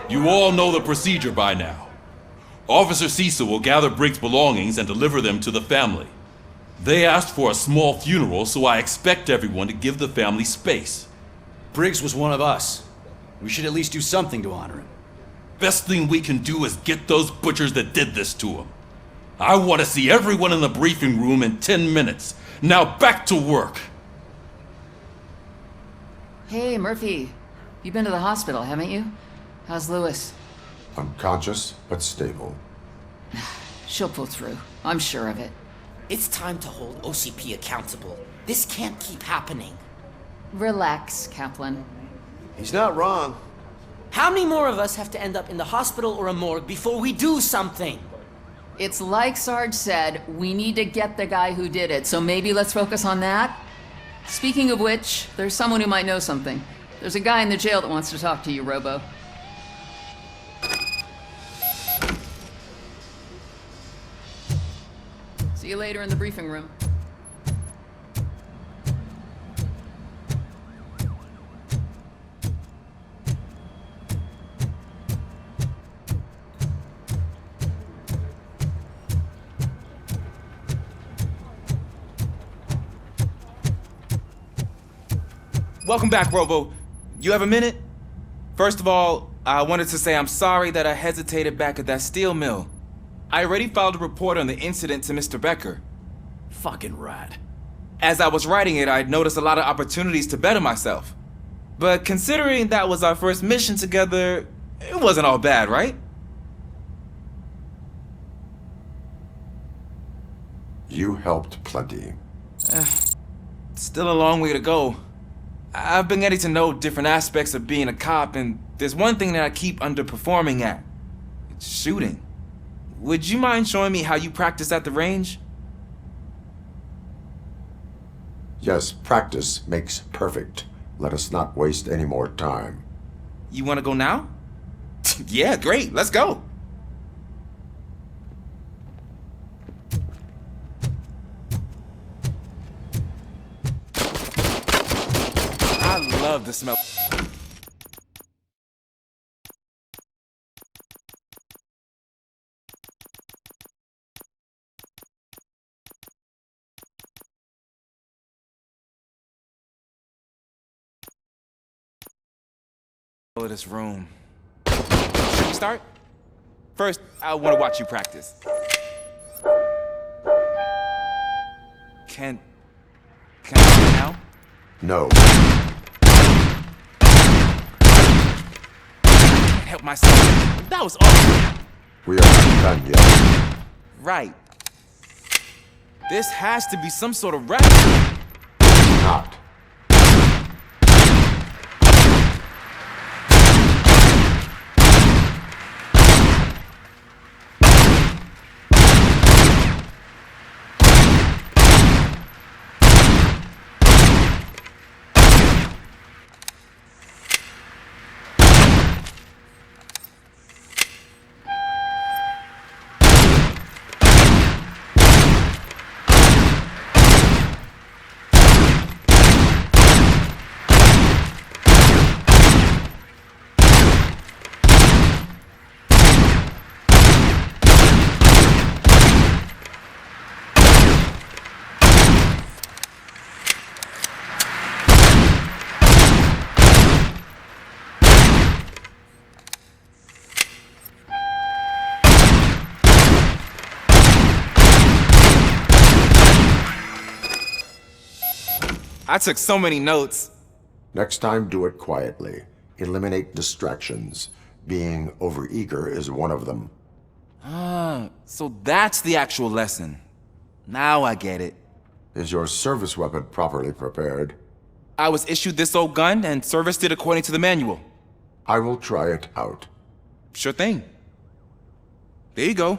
You all know the procedure by now. Officer Cecil will gather Briggs' belongings and deliver them to the family. They asked for a small funeral, so I expect everyone to give the family space. Briggs was one of us. We should at least do something to honor him. Best thing we can do is get those butchers that did this to him. I want to see everyone in the briefing room in 10 minutes. Now back to work. Hey, Murphy. You've been to the hospital, haven't you? How's Lewis? Unconscious, but stable. She'll pull through. I'm sure of it. It's time to hold OCP accountable. This can't keep happening. Relax, Kaplan. He's not wrong. How many more of us have to end up in the hospital or a morgue before we do something? It's like Sarge said, we need to get the guy who did it, so maybe let's focus on that? Speaking of which, there's someone who might know something. There's a guy in the jail that wants to talk to you, Robo. See you later in the briefing room. Welcome back, Robo. You have a minute? First of all, I wanted to say I'm sorry that I hesitated back at that steel mill. I already filed a report on the incident to Mr. Becker. Fucking rad. As I was writing it, I'd noticed a lot of opportunities to better myself. But considering that was our first mission together, it wasn't all bad, right? You helped plenty. Still a long way to go. I've been getting to know different aspects of being a cop, and there's one thing that I keep underperforming at. It's shooting. Would you mind showing me how you practice at the range? Yes, practice makes perfect. Let us not waste any more time. You want to go now? Yeah, great. Let's go. I love the smell. Of this room. Should we start? First, I want to watch you practice. Can I now? No. Can't help myself. That was awesome. We are not done yet. Right. This has to be some sort of record. Not. I took so many notes. Next time, do it quietly. Eliminate distractions. Being overeager is one of them. So that's the actual lesson. Now I get it. Is your service weapon properly prepared? I was issued this old gun and serviced it according to the manual. I will try it out. Sure thing. There you go.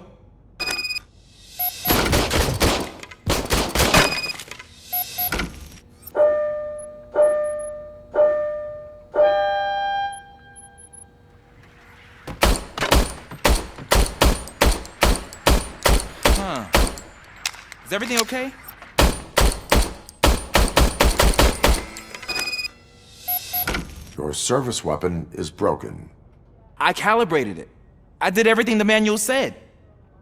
Is everything okay? Your service weapon is broken. I calibrated it. I did everything the manual said.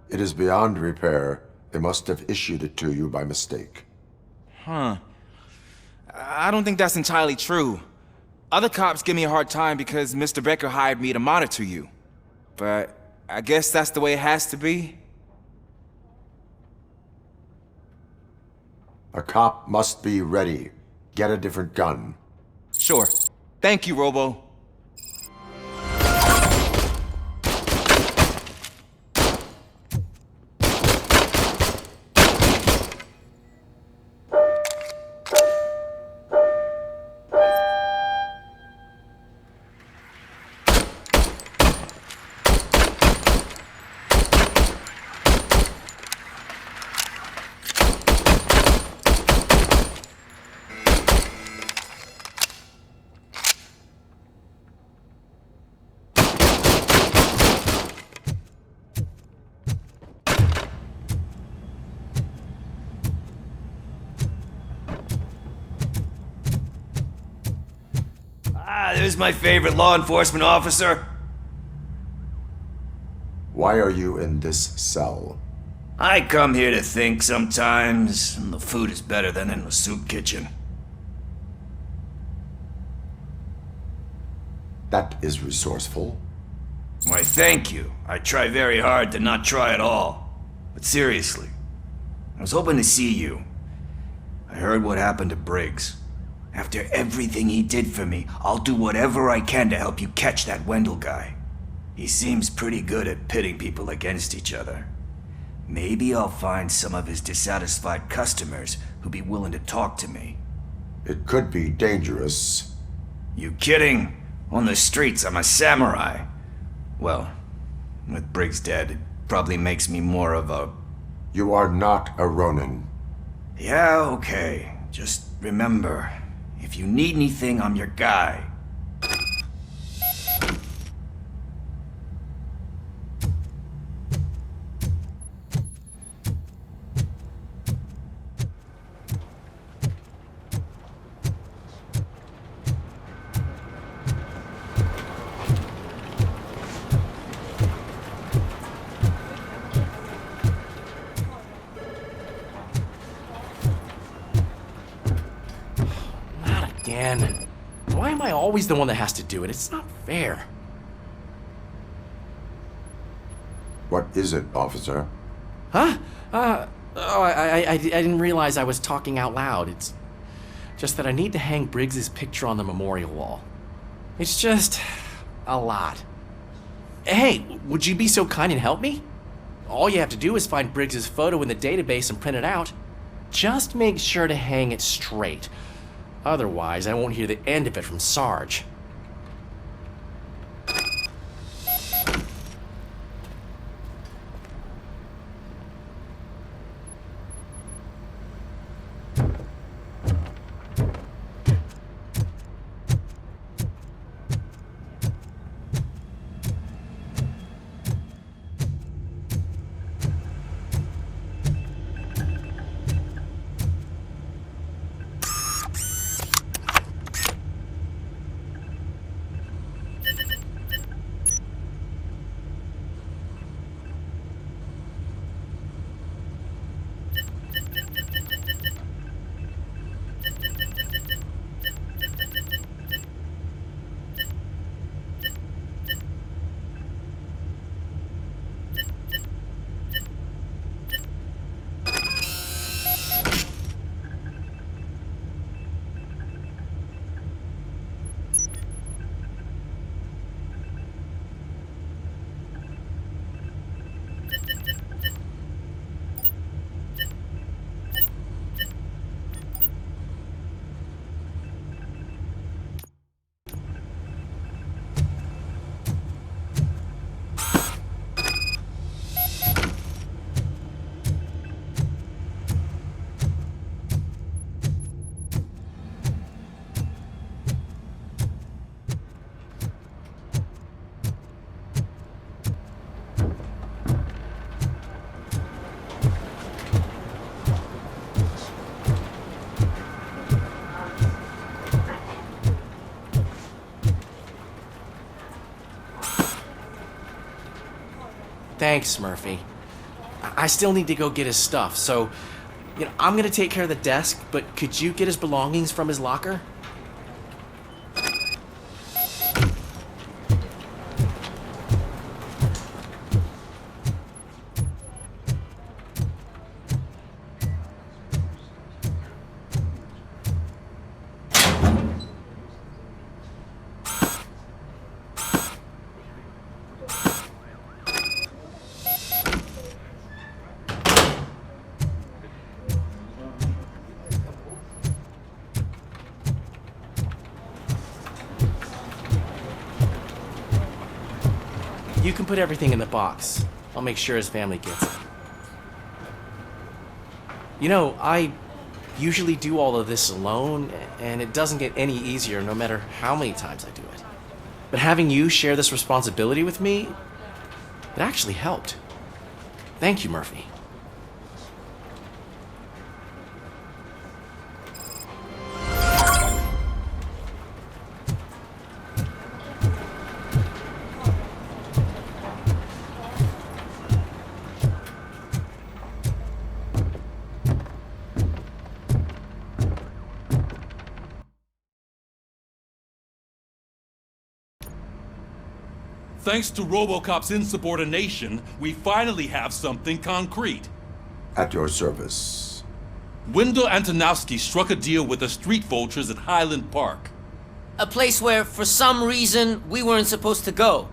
It is beyond repair. They must have issued it to you by mistake. I don't think that's entirely true. Other cops give me a hard time because Mr. Becker hired me to monitor you. But I guess that's the way it has to be. A cop must be ready. Get a different gun. Sure. Thank you, Robo. There's my favorite law enforcement officer. Why are you in this cell? I come here to think sometimes, and the food is better than in the soup kitchen. That is resourceful. Why, thank you. I try very hard to not try at all. But seriously, I was hoping to see you. I heard what happened to Briggs. After everything he did for me, I'll do whatever I can to help you catch that Wendell guy. He seems pretty good at pitting people against each other. Maybe I'll find some of his dissatisfied customers who'd be willing to talk to me. It could be dangerous. You kidding? On the streets, I'm a samurai. Well, with Briggs dead, it probably makes me more of a... You are not a Ronin. Yeah, okay. Just remember, if you need anything, I'm your guy. Again. Why am I always the one that has to do it? It's not fair. What is it, officer? Huh? I didn't realize I was talking out loud. It's just that I need to hang Briggs's picture on the memorial wall. It's just a lot. Hey, would you be so kind and help me? All you have to do is find Briggs's photo in the database and print it out. Just make sure to hang it straight. Otherwise, I won't hear the end of it from Sarge. Thanks, Murphy. I still need to go get his stuff, so, I'm gonna take care of the desk, but could you get his belongings from his locker? You can put everything in the box. I'll make sure his family gets it. I usually do all of this alone, and it doesn't get any easier no matter how many times I do it. But having you share this responsibility with me, it actually helped. Thank you, Murphy. Thanks to Robocop's insubordination, we finally have something concrete. At your service. Wendell Antonowski struck a deal with the street vultures at Highland Park. A place where, for some reason, we weren't supposed to go.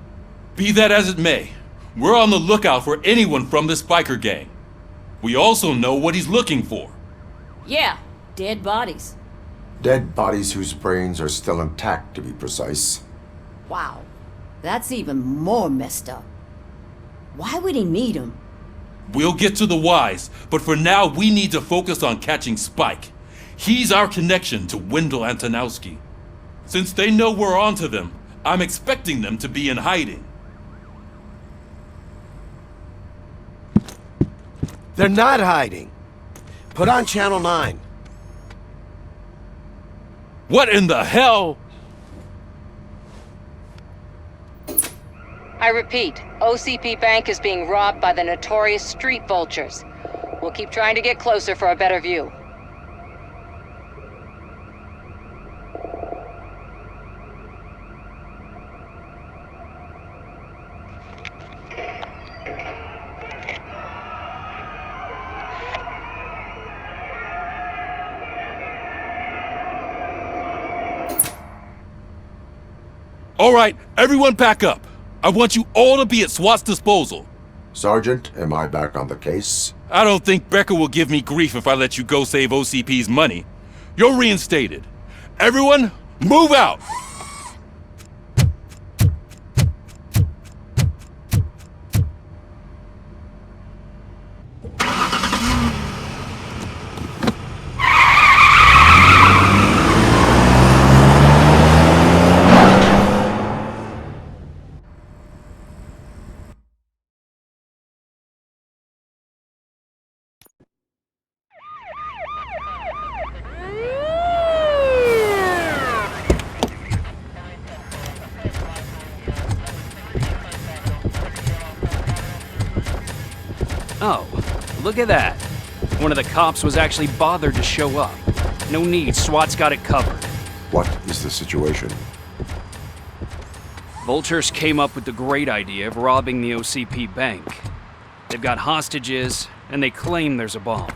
Be that as it may, we're on the lookout for anyone from this biker gang. We also know what he's looking for. Yeah, dead bodies. Dead bodies whose brains are still intact, to be precise. Wow, that's even more messed up. Why would he need them? We'll get to the whys, but for now we need to focus on catching Spike. He's our connection to Wendell Antonowski. Since they know we're onto them, I'm expecting them to be in hiding. They're not hiding. Put on Channel 9. What in the hell? I repeat, OCP Bank is being robbed by the notorious street vultures. We'll keep trying to get closer for a better view. All right, everyone pack up. I want you all to be at SWAT's disposal. Sergeant, am I back on the case? I don't think Becker will give me grief if I let you go save OCP's money. You're reinstated. Everyone, move out! Oh, look at that. One of the cops was actually bothered to show up. No need, SWAT's got it covered. What is the situation? Vultures came up with the great idea of robbing the OCP bank. They've got hostages, and they claim there's a bomb.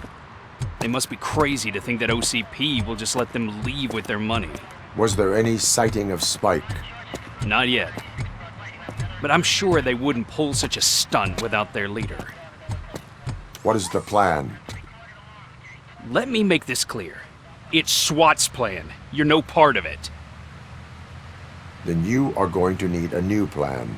They must be crazy to think that OCP will just let them leave with their money. Was there any sighting of Spike? Not yet. But I'm sure they wouldn't pull such a stunt without their leader. What is the plan? Let me make this clear. It's SWAT's plan. You're no part of it. Then you are going to need a new plan.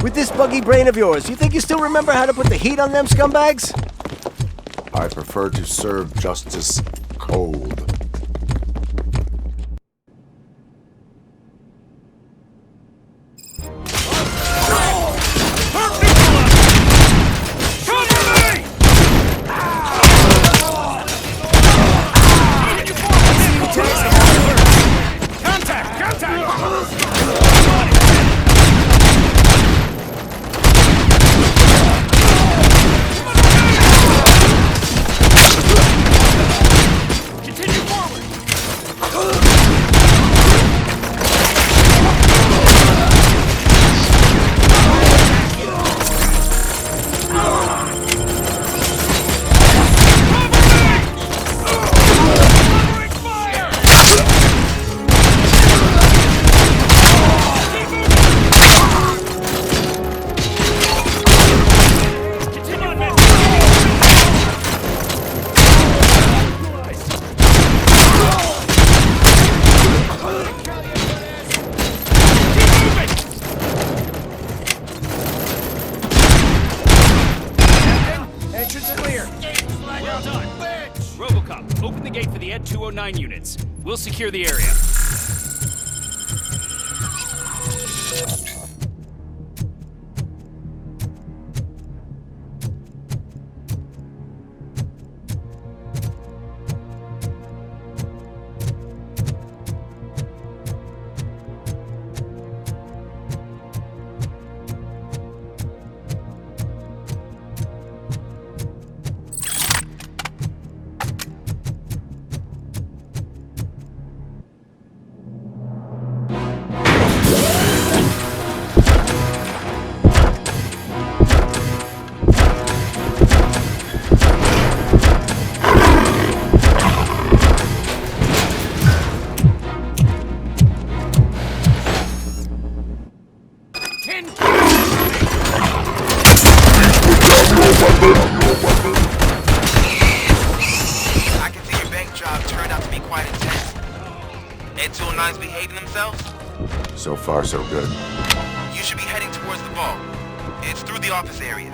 With this buggy brain of yours, you think you still remember how to put the heat on them scumbags? I prefer to serve justice cold. wait for the Ed 209 units. We'll secure the area. I can see your bank job turned out to be quite intense. Ed 209's behaving themselves? So far, so good. You should be heading towards the vault. It's through the office area.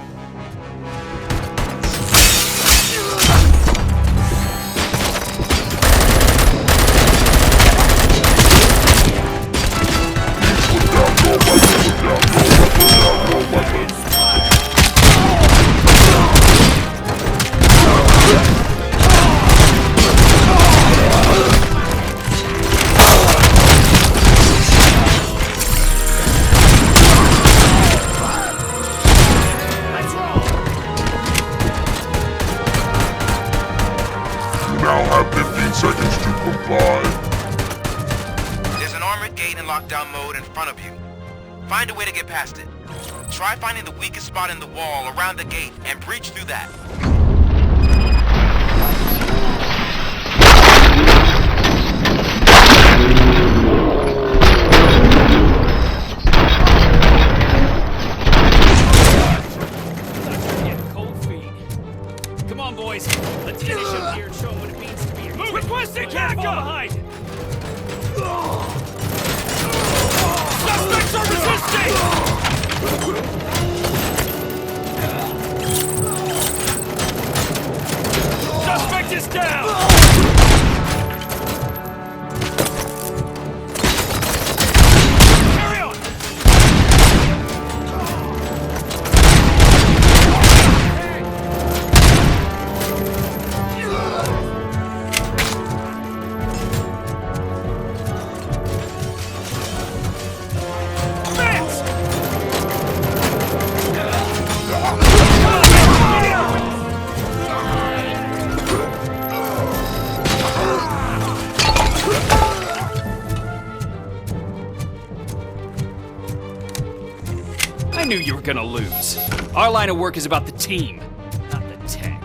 Seconds to comply. There's an armored gate in lockdown mode in front of you. Find a way to get past it. Try finding the weakest spot in the wall around the gate and breach through that. Cold feet. Come on, boys. Let's finish up here and show them what it means to be a requesting backup behind. Suspects are resisting. Suspect is down. Carry on. I knew you were gonna lose. Our line of work is about the team, not the tech.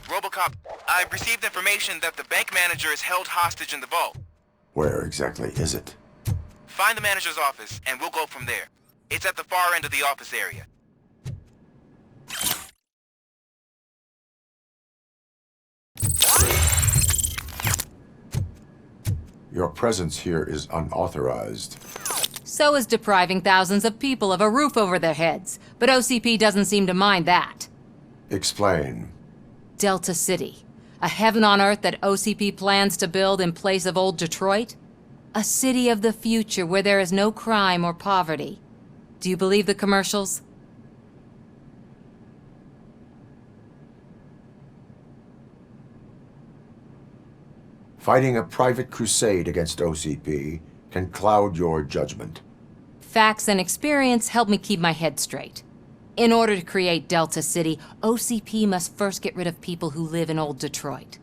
Robocop, I've received information that the bank manager is held hostage in the vault. Where exactly is it? Find the manager's office, and we'll go from there. It's at the far end of the office area. Your presence here is unauthorized. So is depriving thousands of people of a roof over their heads. But OCP doesn't seem to mind that. Explain. Delta City. A heaven on earth that OCP plans to build in place of old Detroit? A city of the future where there is no crime or poverty. Do you believe the commercials? Fighting a private crusade against OCP can cloud your judgment. Facts and experience help me keep my head straight. In order to create Delta City, OCP must first get rid of people who live in old Detroit.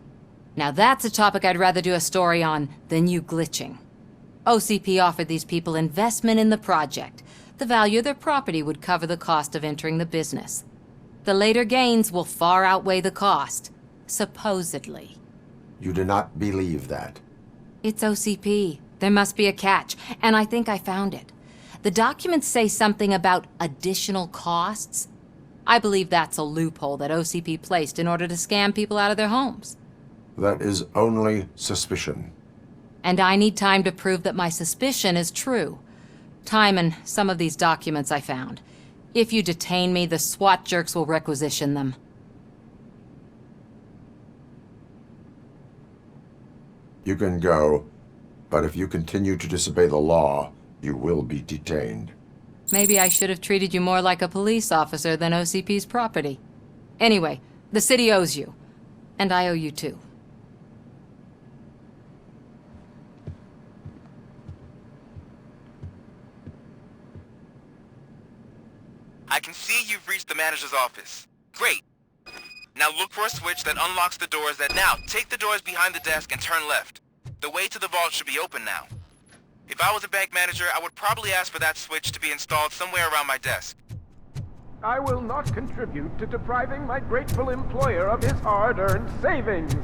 Now that's a topic I'd rather do a story on than you glitching. OCP offered these people investment in the project. The value of their property would cover the cost of entering the business. The later gains will far outweigh the cost, supposedly. You do not believe that. It's OCP. There must be a catch, and I think I found it. The documents say something about additional costs. I believe that's a loophole that OCP placed in order to scam people out of their homes. That is only suspicion. And I need time to prove that my suspicion is true. Time and some of these documents I found. If you detain me, the SWAT jerks will requisition them. You can go, but if you continue to disobey the law, you will be detained. Maybe I should have treated you more like a police officer than OCP's property. Anyway, the city owes you. And I owe you too. I can see you've reached the manager's office. Great. Now look for a switch that unlocks the doors now take the doors behind the desk and turn left. The way to the vault should be open now. If I was a bank manager, I would probably ask for that switch to be installed somewhere around my desk. I will not contribute to depriving my grateful employer of his hard-earned savings.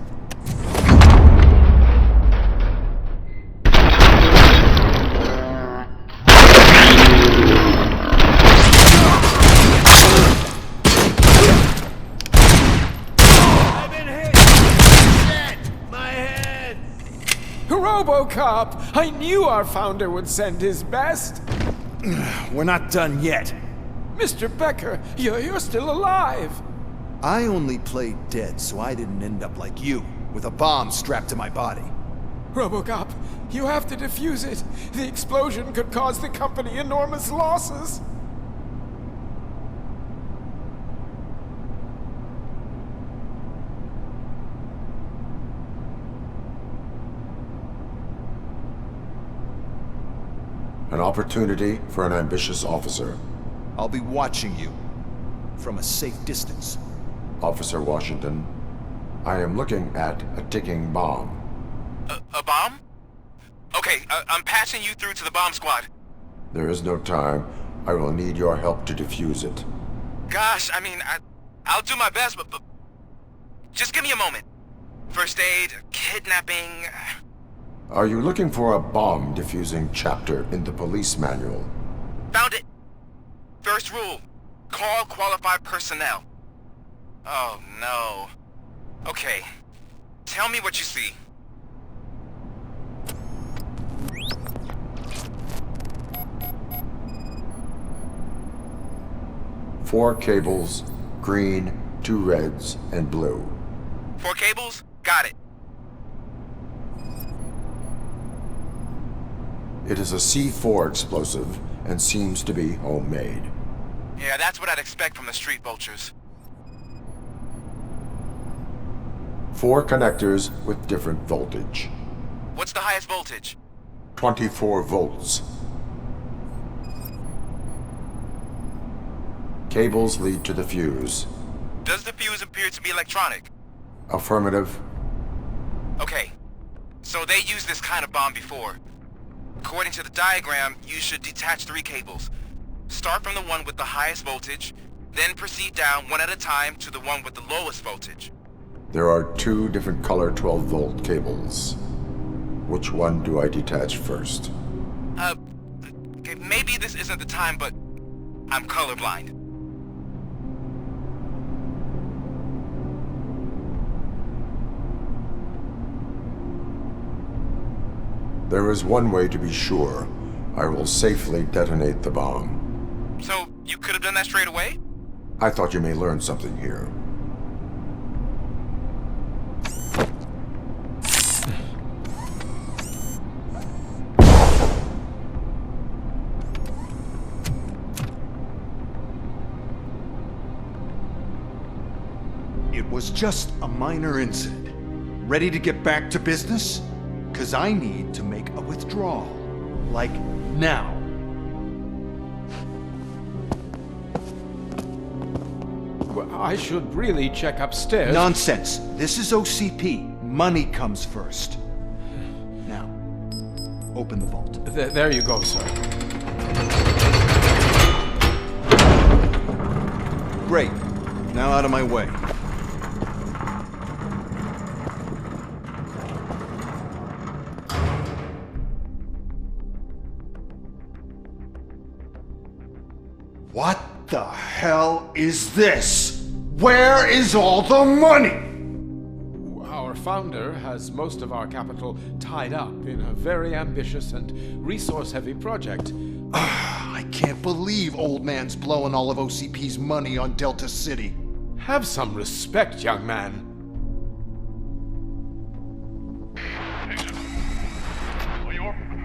Robocop! I knew our founder would send his best! We're not done yet. Mr. Becker, you're still alive! I only played dead so I didn't end up like you, with a bomb strapped to my body. Robocop, you have to defuse it. The explosion could cause the company enormous losses. An opportunity for an ambitious officer. I'll be watching you from a safe distance. Officer Washington, I am looking at a ticking bomb. A bomb? Okay, I'm passing you through to the bomb squad. There is no time. I will need your help to defuse it. Gosh, I mean, I'll do my best, but just give me a moment. First aid, kidnapping... Are you looking for a bomb defusing chapter in the police manual? Found it! First rule, call qualified personnel. Oh no. Okay, tell me what you see. Four cables, green, 2 reds, and blue. 4 cables? Got it. It is a C4 explosive and seems to be homemade. Yeah, that's what I'd expect from the street vultures. 4 connectors with different voltage. What's the highest voltage? 24 volts. Cables lead to the fuse. Does the fuse appear to be electronic? Affirmative. Okay, so they used this kind of bomb before. According to the diagram, you should detach 3 cables. Start from the one with the highest voltage, then proceed down one at a time to the one with the lowest voltage. There are 2 different color 12-volt cables. Which one do I detach first? Okay, maybe this isn't the time, but I'm colorblind. There is one way to be sure. I will safely detonate the bomb. So, you could have done that straight away? I thought you may learn something here. It was just a minor incident. Ready to get back to business? 'Cause I need to make a withdrawal. Like, now. Well, I should really check upstairs. Nonsense. This is OCP. Money comes first. Now, open the vault. There you go, sir. Great. Now out of my way. What the hell is this? Where is all the money? Our founder has most of our capital tied up in a very ambitious and resource-heavy project. I can't believe old man's blowing all of OCP's money on Delta City. Have some respect, young man.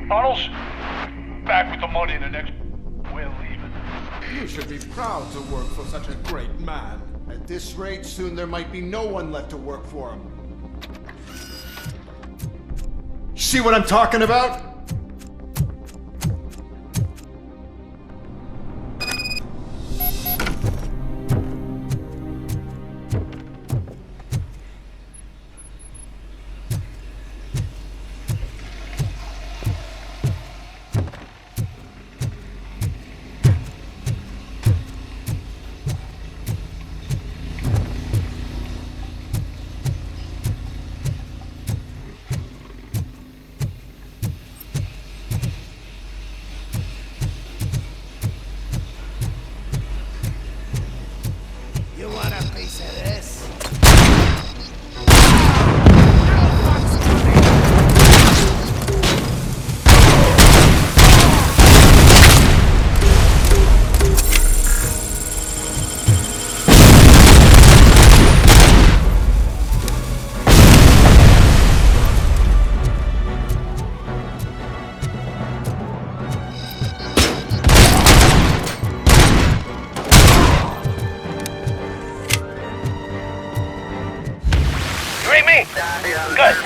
Tunnels? Back with the money in the next... We're leaving. You should be proud to work for such a great man. At this rate, soon there might be no one left to work for him. See what I'm talking about? You want a piece of this? Good.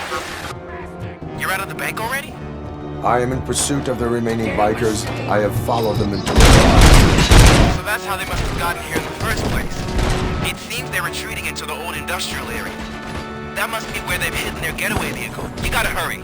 You're out of the bank already? I am in pursuit of the remaining bikers. I have followed them into the car. So that's how they must have gotten here in the first place. It seems they're retreating into the old industrial area. That must be where they've hidden their getaway vehicle. You gotta hurry.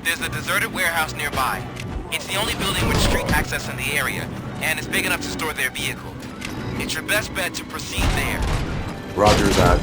There's a deserted warehouse nearby. It's the only building with street access in the area, and it's big enough to store their vehicle. It's your best bet to proceed there. Roger that.